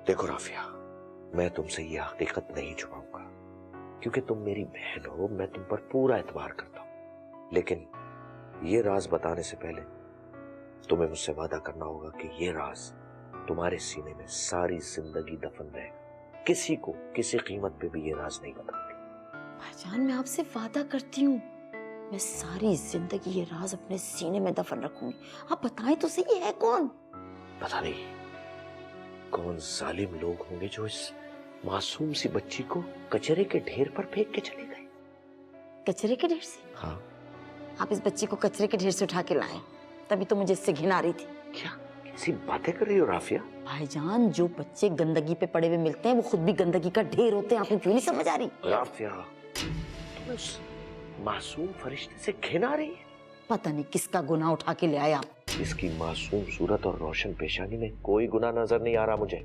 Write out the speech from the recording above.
देखो राफिया, मैं तुमसे ये हकीकत नहीं छुपाऊंगा क्योंकि तुम मेरी बहन हो, मैं तुम पर पूरा एतबार करता हूं। लेकिन ये राज बताने से पहले तुम्हें मुझसे वादा करना होगा कि ये राज तुम्हारे सीने में सारी जिंदगी दफन रहेगा। किसी को किसी कीमत पे भी ये राज नहीं बताऊंगी। भाईजान, मैं आपसे वादा करती हूँ, मैं सारी जिंदगी ये राज अपने सीने में दफन रखूंगी। आप बताएं तो सही, ये है कौन? पता नहीं कौन जालिम लोग होंगे जो इस मासूम सी बच्ची को कचरे के ढेर पर फेंक के चले गए। कचरे के ढेर से? हाँ। आप इस बच्ची को कचरे के ढेर से उठा के लाए, तभी तो मुझे इससे घिन आ रही थी। क्या कैसी बातें कर रही हो राफिया? भाईजान, जो बच्चे गंदगी पे पड़े हुए मिलते हैं वो खुद भी गंदगी का ढेर होते हैं। आपको क्यों नहीं समझ आ रही? राफिया, तुम्हें उस मासूम फरिश्ते से घिन आ रही है? पता नहीं किसका गुनाह उठा के ले आए आप। इसकी मासूम सूरत और रोशन पेशानी में कोई गुनाह नजर नहीं आ रहा मुझे।